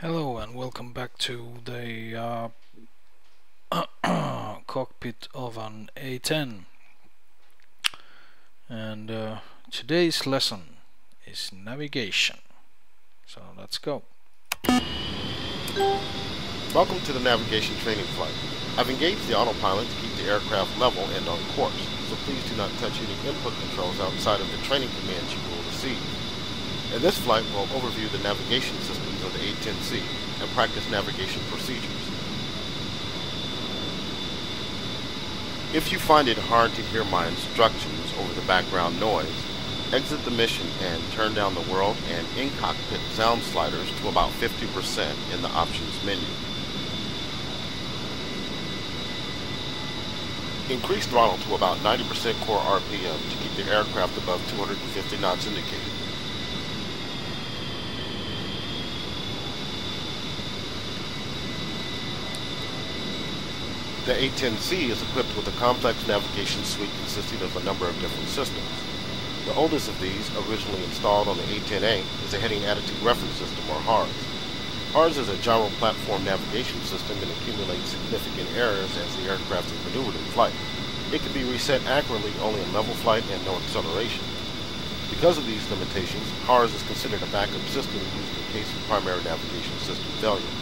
Hello and welcome back to the cockpit of an A-10, and today's lesson is navigation, so let's go. Welcome to the navigation training flight. I've engaged the autopilot to keep the aircraft level and on course, so please do not touch any input controls outside of the training commands you will receive. In this flight, we'll overview the navigation systems of the A-10C and practice navigation procedures. If you find it hard to hear my instructions over the background noise, exit the mission and turn down the world and in-cockpit sound sliders to about 50% in the options menu. Increase throttle to about 90% core RPM to keep the aircraft above 250 knots indicated. The A-10C is equipped with a complex navigation suite consisting of a number of different systems. The oldest of these, originally installed on the A-10A, is the Heading Attitude Reference System, or HARS. HARS is a gyro platform navigation system and accumulates significant errors as the aircraft is maneuvered in flight. It can be reset accurately only in level flight and no acceleration. Because of these limitations, HARS is considered a backup system used in case of primary navigation system failure.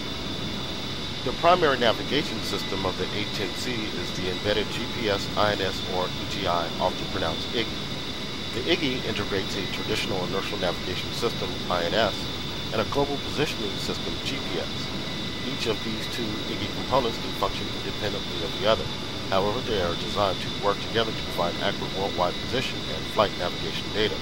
The primary navigation system of the A-10C is the embedded GPS, INS, or EGI, often pronounced IGI. The IGI integrates a traditional inertial navigation system, INS, and a global positioning system, GPS. Each of these two IGI components can function independently of the other. However, they are designed to work together to provide accurate worldwide position and flight navigation data.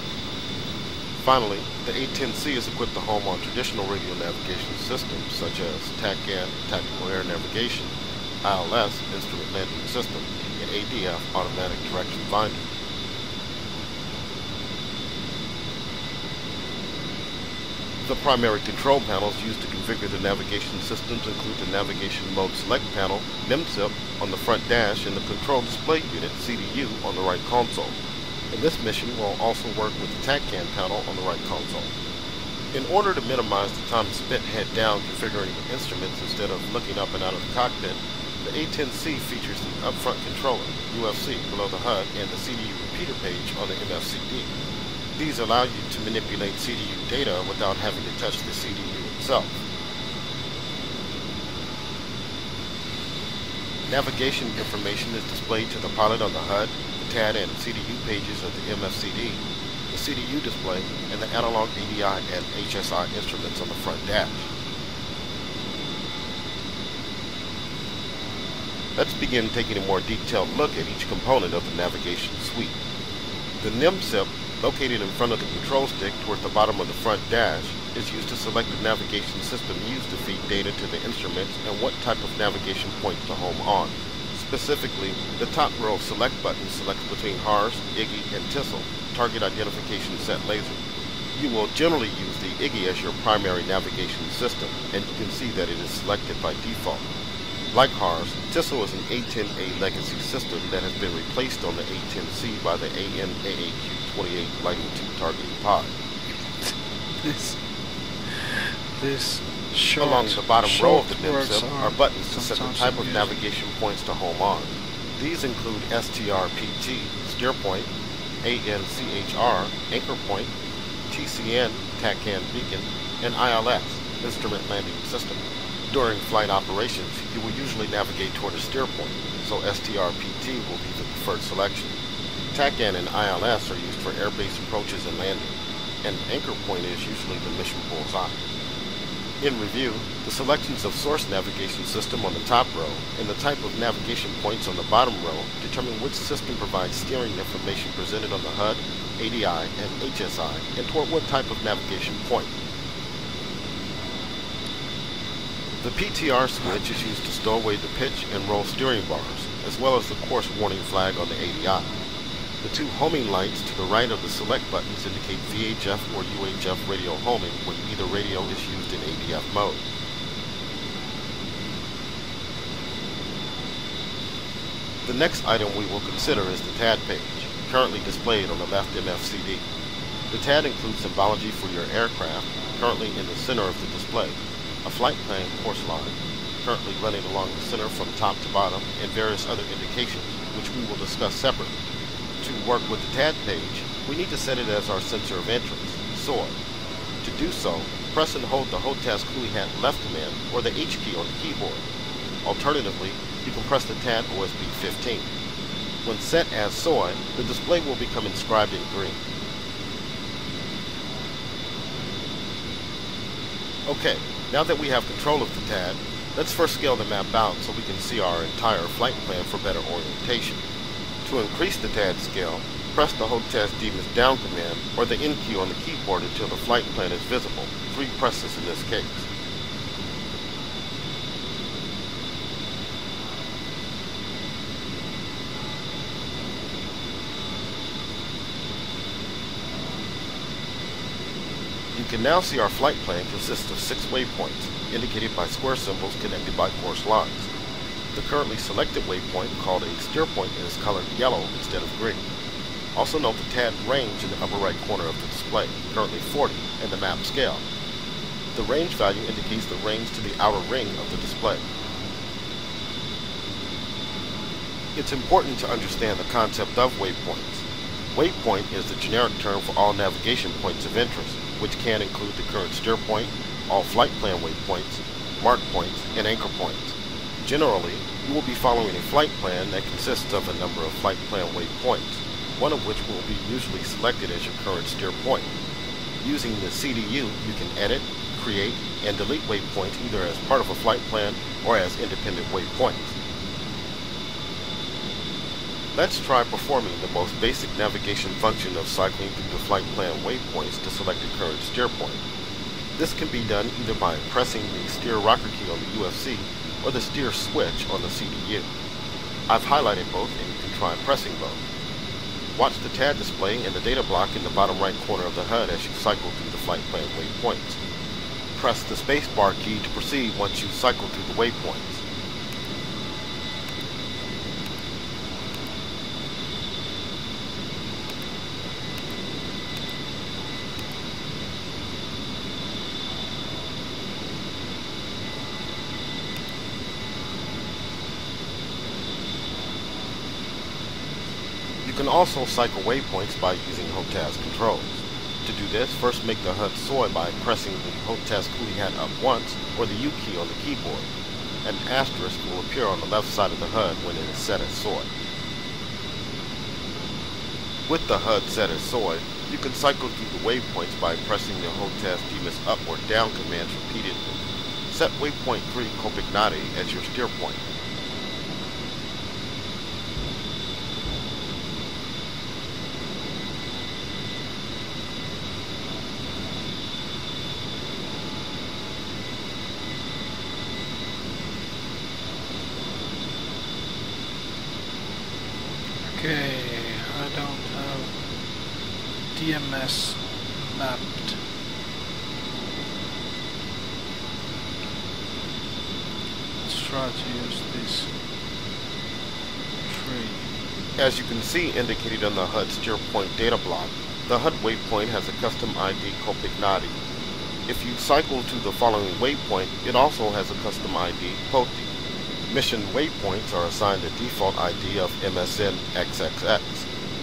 Finally, the A-10C is equipped to home on traditional radio navigation systems such as TACAN, Tactical Air Navigation, ILS, Instrument Landing System, and ADF, Automatic Direction Finder. The primary control panels used to configure the navigation systems include the Navigation Mode Select panel, NIMSIP, on the front dash, and the Control Display Unit, CDU, on the right console. In this mission, we'll also work with the TACAN panel on the right console. In order to minimize the time spent head down configuring the instruments instead of looking up and out of the cockpit, the A-10C features the upfront controller, UFC, below the HUD, and the CDU repeater page on the MFCD. These allow you to manipulate CDU data without having to touch the CDU itself. Navigation information is displayed to the pilot on the HUD, the TAD and CDU pages of the MFCD, the CDU display, and the analog ADI and HSI instruments on the front dash. Let's begin taking a more detailed look at each component of the navigation suite. The NIMSIP, located in front of the control stick toward the bottom of the front dash, is used to select the navigation system used to feed data to the instruments and what type of navigation point to home on. Specifically, the top row of select buttons selects between HARS, IGI, and TISL, Target Identification Set Laser. You will generally use the IGI as your primary navigation system, and you can see that it is selected by default. Like HARS, TISL is an A-10A legacy system that has been replaced on the A-10C by the AN/AAQ-28 Lightning II targeting pod. This short, along the bottom row of the words NIMSIP are buttons to set the type of navigation points to home on. These include STR-PT, steer point, ANCHR, anchor point, TCN, TACAN beacon, and ILS, instrument landing system. During flight operations, you will usually navigate toward a steer point, so STR-PT will be the preferred selection. TACAN and ILS are used for airbase approaches and landing, and anchor point is usually the mission bullseye. In review, the selections of source navigation system on the top row and the type of navigation points on the bottom row determine which system provides steering information presented on the HUD, ADI, and HSI, and toward what type of navigation point. The PTR switch is used to stow away the pitch and roll steering bars, as well as the course warning flag on the ADI. The two homing lights to the right of the select buttons indicate VHF or UHF radio homing when either radio is used in ADF mode. The next item we will consider is the TAD page, currently displayed on the left MFCD. The TAD includes symbology for your aircraft, currently in the center of the display. a flight plan course line, currently running along the center from top to bottom, and various other indications, which we will discuss separately. To work with the TAD page, we need to set it as our sensor of interest, SOI. To do so, press and hold the HOTAS Coolie Hat left command or the H key on the keyboard. Alternatively, you can press the TAD OSB 15. When set as SOI, the display will become inscribed in green. Okay, now that we have control of the TAD, let's first scale the map out so we can see our entire flight plan for better orientation. To increase the TAD scale, press the HOTAS DMIS down command or the N key on the keyboard until the flight plan is visible, 3 presses in this case. You can now see our flight plan consists of 6 waypoints, indicated by square symbols connected by course lines. The currently selected waypoint, called a steer point, is colored yellow instead of green. Also note the TAD range in the upper right corner of the display, currently 40, and the map scale. The range value indicates the range to the outer ring of the display. It's important to understand the concept of waypoints. Waypoint is the generic term for all navigation points of interest, which can include the current steer point, all flight plan waypoints, mark points, and anchor points. Generally, you will be following a flight plan that consists of a number of flight plan waypoints, one of which will be usually selected as your current steer point. Using the CDU, you can edit, create, and delete waypoints either as part of a flight plan or as independent waypoints. Let's try performing the most basic navigation function of cycling through the flight plan waypoints to select a current steer point. This can be done either by pressing the steer rocker key on the UFC or the steer switch on the CDU. I've highlighted both and you can try pressing both. Watch the TAD display in the data block in the bottom right corner of the HUD as you cycle through the flight plan waypoints. Press the spacebar key to proceed once you cycle through the waypoints. You can also cycle waypoints by using HOTAS controls. To do this, first make the HUD SOI by pressing the HOTAS Coolie Hat up once or the U key on the keyboard. An asterisk will appear on the left side of the HUD when it is set as SOI. With the HUD set as SOI, you can cycle through the waypoints by pressing the HOTAS DMIS up or down commands repeatedly. Set waypoint 3 Copignati as your steer point. Okay, I don't have DMS mapped. Let's try to use this tree. As you can see indicated on the HUD steer point data block, the HUD waypoint has a custom ID Copignati. If you cycle to the following waypoint, it also has a custom ID POTI. Mission waypoints are assigned a default ID of MSN XXX,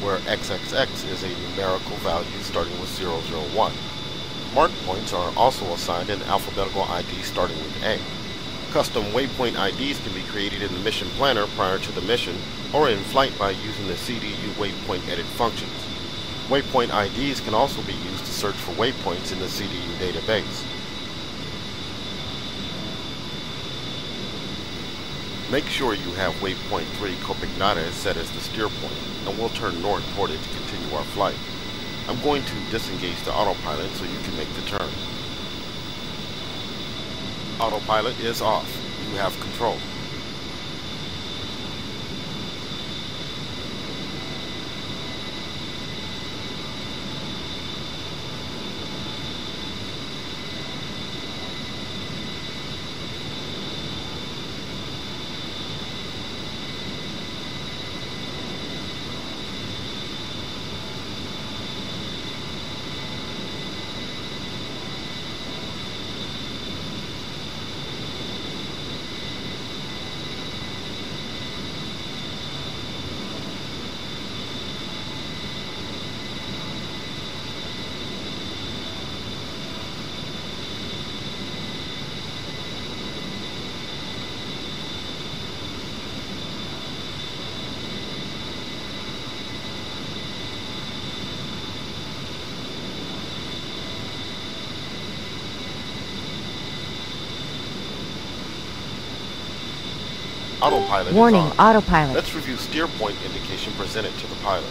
where XXX is a numerical value starting with 001. Mark points are also assigned an alphabetical ID starting with A. Custom waypoint IDs can be created in the mission planner prior to the mission or in flight by using the CDU waypoint edit functions. Waypoint IDs can also be used to search for waypoints in the CDU database. Make sure you have waypoint 3 Copignati set as the steer point, and we'll turn north toward it to continue our flight. I'm going to disengage the autopilot so you can make the turn. Autopilot is off. You have control. Autopilot Warning, is on. autopilot. Let's review steer point indication presented to the pilot.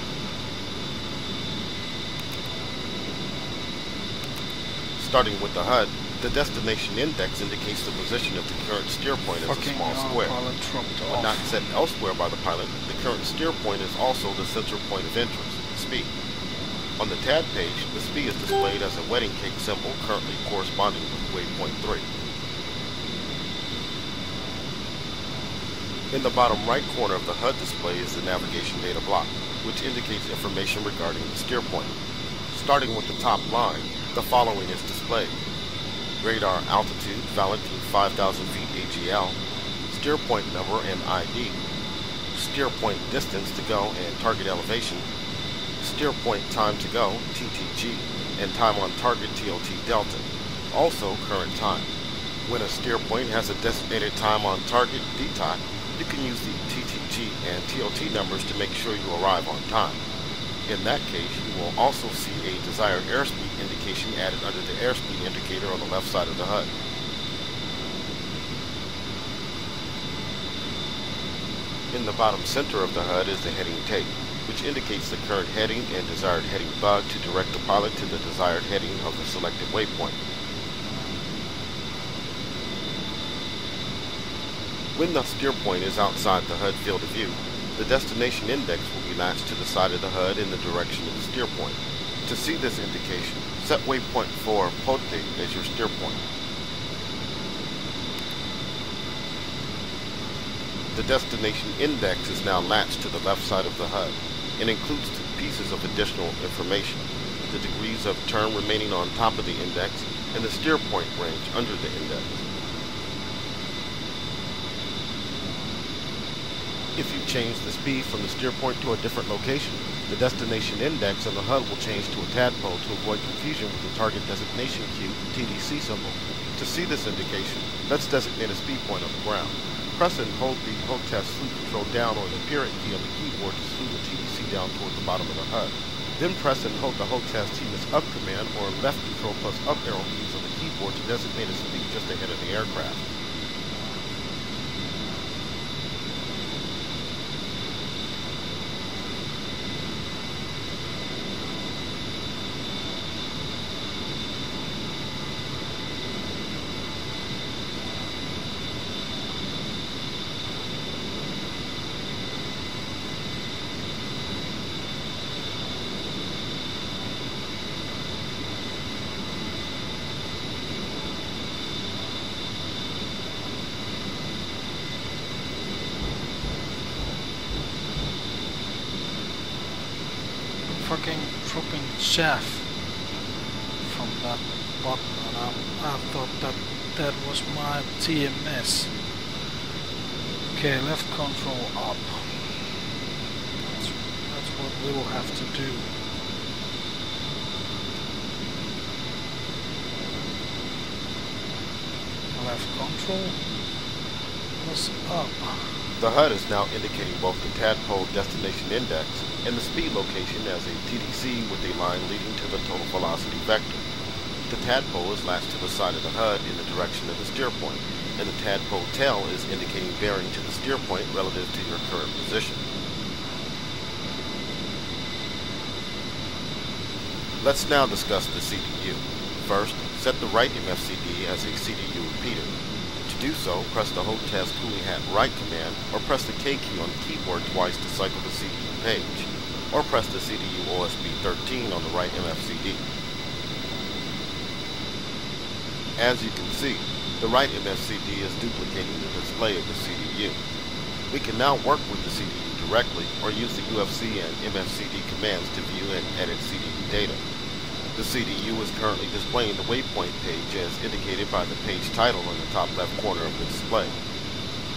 Starting with the HUD, the destination index indicates the position of the current steer point as a Fucking small square. autopilot dropped When off. not set elsewhere by the pilot, the current steer point is also the center point of interest, SPI. On the TAD page, the SPI is displayed as a wedding cake symbol currently corresponding with waypoint 3. In the bottom right corner of the HUD display is the navigation data block, which indicates information regarding the steer point. Starting with the top line, the following is displayed: radar altitude valid to 5,000 feet AGL, steer point number and ID, steer point distance to go and target elevation, steer point time to go TTG, and time on target TOT delta, also current time. When a steer point has a designated time on target DTOT, you can use the TTG and TOT numbers to make sure you arrive on time. In that case, you will also see a desired airspeed indication added under the airspeed indicator on the left side of the HUD. In the bottom center of the HUD is the heading tape, which indicates the current heading and desired heading bug to direct the pilot to the desired heading of the selected waypoint. When the steer point is outside the HUD field of view, the destination index will be latched to the side of the HUD in the direction of the steer point. To see this indication, set waypoint 4 Pote as your steer point. The destination index is now latched to the left side of the HUD and includes two pieces of additional information: the degrees of turn remaining on top of the index and the steer point range under the index. If you change the speed from the steer point to a different location, the destination index on the HUD will change to a tadpole to avoid confusion with the target designation cue TDC symbol. To see this indication, let's designate a speed point on the ground. Press and hold the HOTAS slew control down or the period key on the keyboard to slew the TDC down toward the bottom of the HUD. Then press and hold the HOTAS TMS up command or left control plus up arrow keys on the keyboard to designate a speed just ahead of the aircraft. Fucking dropping chaff from that button, and I thought that was my TMS. Okay, left control up. That's what we will have to do. Left control was up. The HUD is now indicating both the tadpole destination index and the speed location as a TDC with a line leading to the total velocity vector. The tadpole is latched to the side of the HUD in the direction of the steer point, and the tadpole tail is indicating bearing to the steer point relative to your current position. Let's now discuss the CDU. First, set the right MFCD as a CDU repeater. To do so, press the HOTAS cooling hat right command, or press the K key on the keyboard twice to cycle the CDU page, or press the CDU OSB 13 on the right MFCD. As you can see, the right MFCD is duplicating the display of the CDU. We can now work with the CDU directly, or use the UFC and MFCD commands to view and edit CDU data. The CDU is currently displaying the waypoint page as indicated by the page title in the top left corner of the display.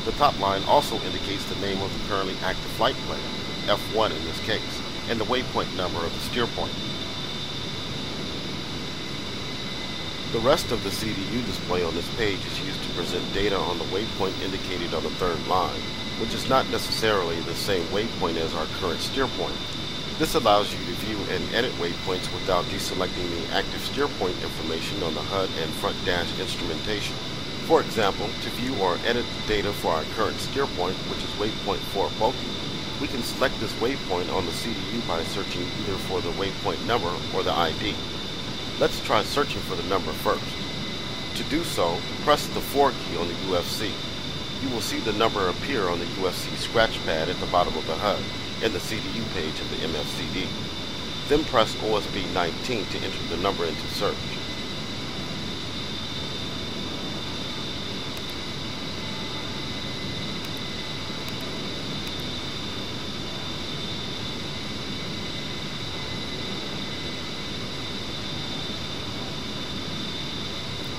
The top line also indicates the name of the currently active flight plan, F1 in this case, and the waypoint number of the steer point. The rest of the CDU display on this page is used to present data on the waypoint indicated on the third line, which is not necessarily the same waypoint as our current steer point. This allows you to view and edit waypoints without deselecting the active steer point information on the HUD and front dash instrumentation. For example, to view or edit the data for our current steer point, which is waypoint 4 bulky, we can select this waypoint on the CDU by searching either for the waypoint number or the ID. Let's try searching for the number first. To do so, press the 4 key on the UFC. You will see the number appear on the UFC scratch pad at the bottom of the HUD and the CDU page of the MFCD. Then press OSB 19 to enter the number into search.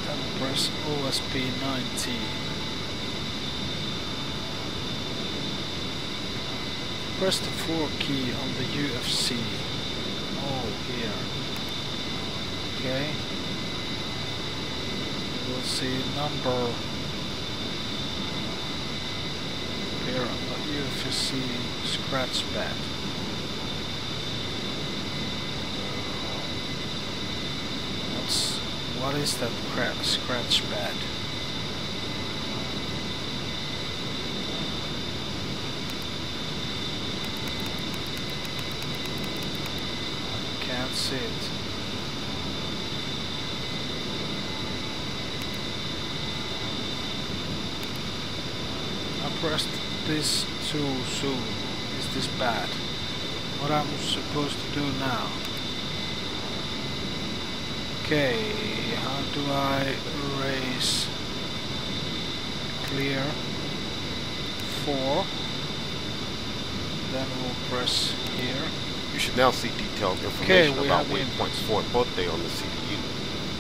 Then press OSB 19. Press the 4 key on the UFC. Oh, here. Okay. You will see number here on the UFC scratch pad. What is that scratch pad? Can't see it. I pressed this too soon. Is this bad? What I'm supposed to do now? Okay, how do I erase clear 4? Then we'll press here. You should now see detailed information about waypoints for both day on the CDU,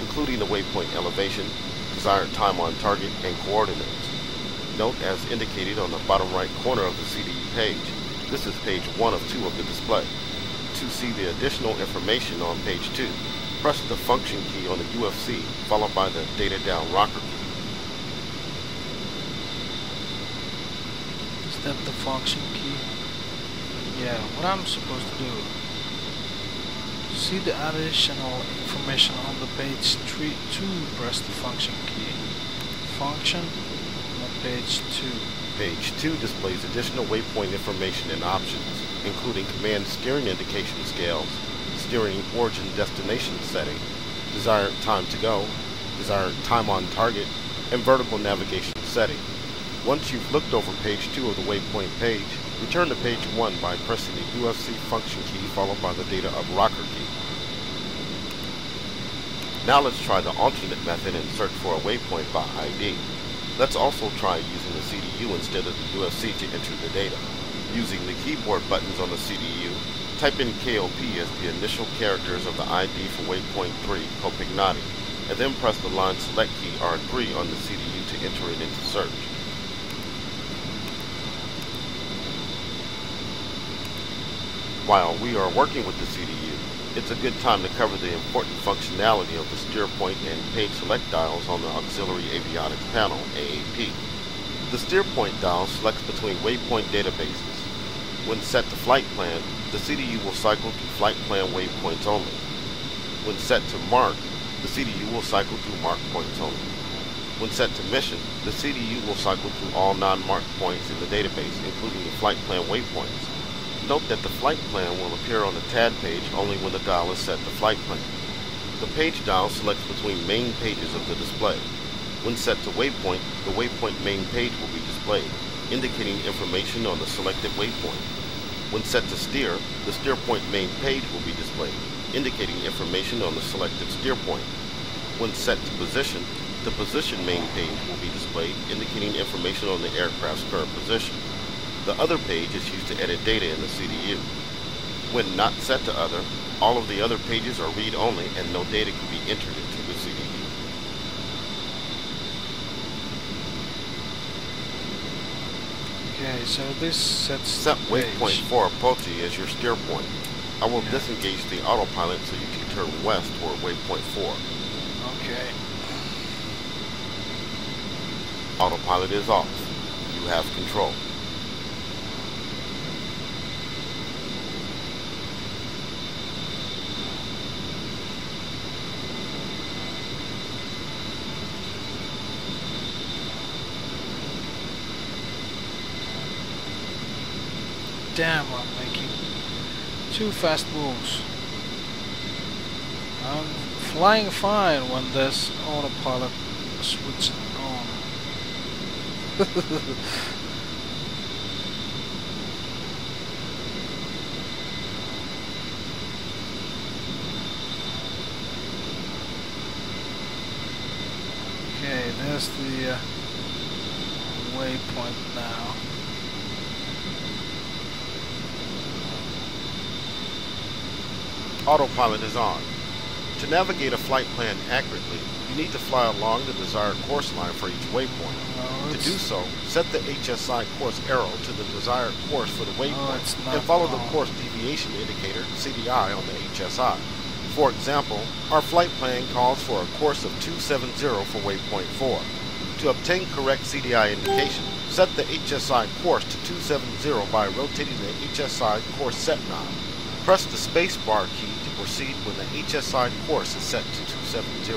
including the waypoint elevation, desired time on target, and coordinates. Note, as indicated on the bottom right corner of the CDU page, this is page 1 of 2 of the display. To see the additional information on page 2, press the function key on the UFC, followed by the data down rocker key. Is that the function key? Yeah, what I'm supposed to do? See the additional information on the page 2, press the function key. Function on page 2. Page 2 displays additional waypoint information and options, including command steering indication scales, steering origin destination setting, desired time to go, desired time on target, and vertical navigation setting. Once you've looked over page 2 of the waypoint page, return to page 1 by pressing the UFC function key followed by the data up rocker key. Now let's try the alternate method and search for a waypoint by ID. Let's also try using the CDU instead of the UFC to enter the data. Using the keyboard buttons on the CDU, type in KOP as the initial characters of the ID for waypoint 3, Copignati, and then press the line select key R3 on the CDU to enter it into search. While we are working with the CDU, it's a good time to cover the important functionality of the steer point and page select dials on the Auxiliary Avionics Panel, AAP. The steer point dial selects between waypoint databases. When set to flight plan, the CDU will cycle through flight plan waypoints only. When set to mark, the CDU will cycle through mark points only. When set to mission, the CDU will cycle through all non-marked points in the database, including the flight plan waypoints. Note that the flight plan will appear on the TAD page only when the dial is set to flight plan. The page dial selects between main pages of the display. When set to waypoint, the waypoint main page will be displayed, indicating information on the selected waypoint. When set to steer, the steer point main page will be displayed, indicating information on the selected steer point. When set to position, the position main page will be displayed, indicating information on the aircraft's current position. The other page is used to edit data in the CDU. When not set to other, all of the other pages are read-only and no data can be entered into the CDU. Okay, so this sets Set the page. waypoint 4 Poti as your steer point. I will disengage the autopilot so you can turn west toward waypoint 4. Okay. Autopilot is off. You have control. damn, I'm making too fast moves. I'm flying fine when there's autopilot switched on. Okay, there's the waypoint now. Autopilot is on. To navigate a flight plan accurately, you need to fly along the desired course line for each waypoint. To do so, set the HSI course arrow to the desired course for the waypoint and follow the course deviation indicator CDI on the HSI. For example, our flight plan calls for a course of 270 for waypoint 4. To obtain correct CDI indication, set the HSI course to 270 by rotating the HSI course set knob. Press the space bar key to proceed when the HSI course is set to 270.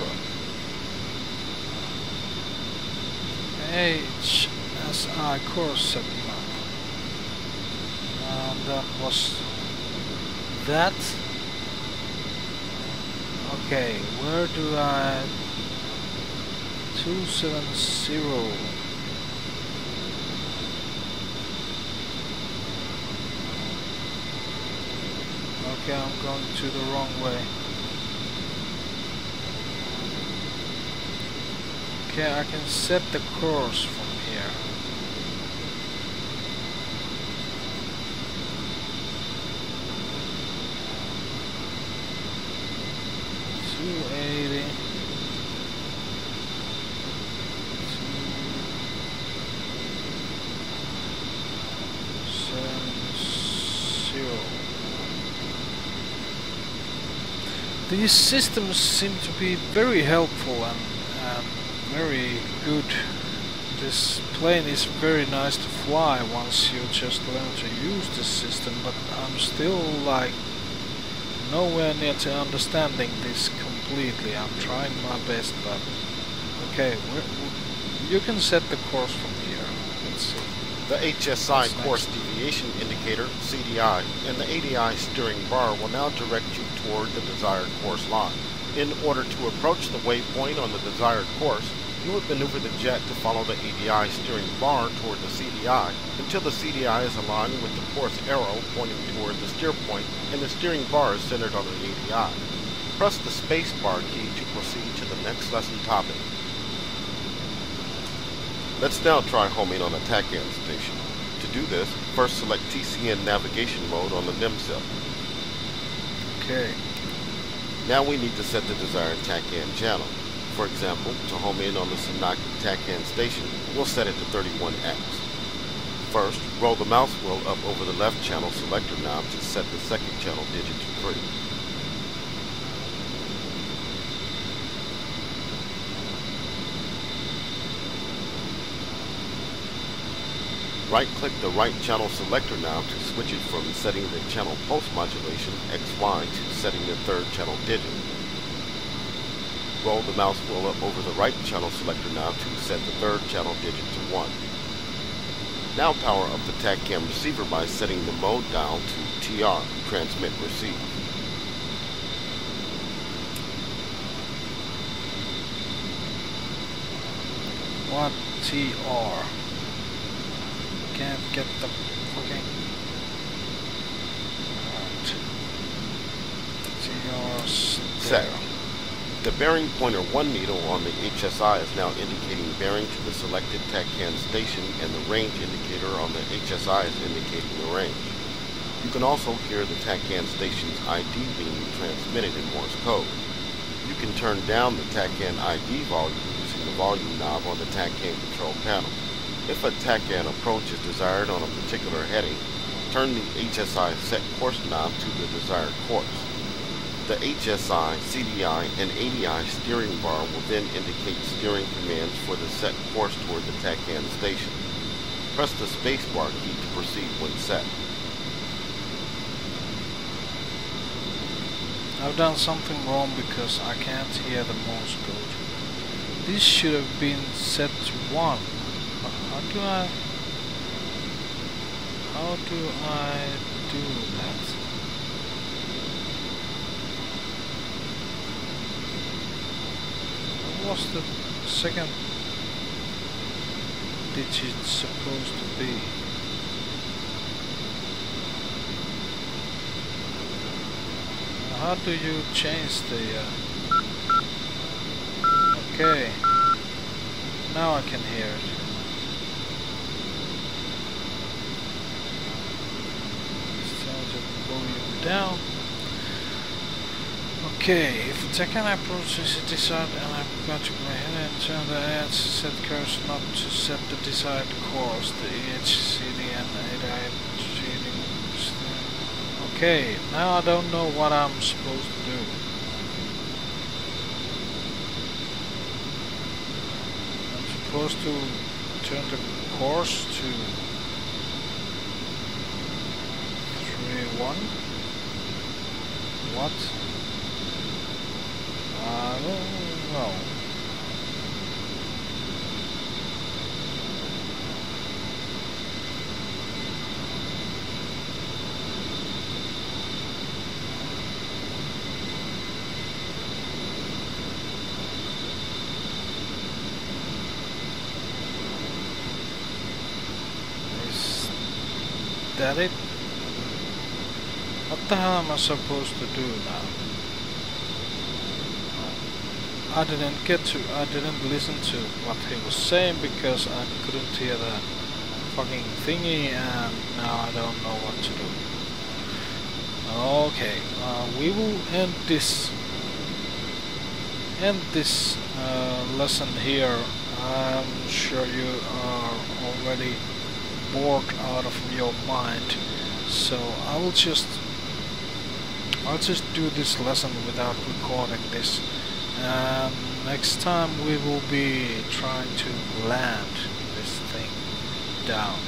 HSI course set knob. And that was that. Okay, where do I 270? Okay, I'm going to the wrong way. Okay, I can set the course from here. These systems seem to be very helpful and very good. This plane is very nice to fly once you just learn to use this system, but I'm still like nowhere near to understanding this completely. I'm trying my best, but okay, you can set the course from here. Let's see. The HSI course deviation indicator, CDI, and the ADI steering bar will now direct you toward the desired course line. In order to approach the waypoint on the desired course, you would maneuver the jet to follow the ADI steering bar toward the CDI until the CDI is aligned with the course arrow pointing toward the steer point and the steering bar is centered on the ADI. Press the space bar key to proceed to the next lesson topic. Let's now try homing on a TACAN station. To do this, first select TCN navigation mode on the NIMCell. Okay. Now we need to set the desired TACAN channel. For example, to home in on the Sanaki TACAN station, we'll set it to 31X. First, roll the mouse wheel up over the left channel selector knob to set the second channel digit to 3. Right-click the right channel selector knob to switch it from setting the channel pulse modulation XY to setting the third channel digit. Roll the mouse wheel up over the right channel selector knob to set the third channel digit to 1. Now power up the TACAN receiver by setting the mode dial to TR, transmit receive. What TR? Can't get the fucking TR's set. The bearing pointer 1 needle on the HSI is now indicating bearing to the selected TACAN station, and the range indicator on the HSI is indicating the range. You can also hear the TACAN station's ID being transmitted in Morse code. You can turn down the TACAN ID volume using the volume knob on the TACAN control panel. If a TACAN approach is desired on a particular heading, turn the HSI set course knob to the desired course. The HSI, CDI, and ADI steering bar will then indicate steering commands for the set course toward the TACAN station. Press the spacebar key to proceed when set. I've done something wrong because I can't hear the Morse code. This should have been set to 1. How how do I do that? What was the second digit supposed to be? How do you change the... Okay, now I can hear it. Let's turn the volume down. Okay, if the second approach is desired and I've got to go ahead and turn the edge set cursor not to set the desired course, the EHCD and ADI. Okay, now I don't know what I'm supposed to do. I'm supposed to turn the course to 3-1. What? I don't know. Is that it? What the hell am I supposed to do now? I didn't listen to what he was saying because I couldn't hear the fucking thingy, and now I don't know what to do. Okay, we will end this lesson here. I'm sure you are already bored out of your mind, so I'll just do this lesson without recording this. Next time we will be trying to land this thing down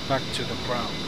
back to the ground.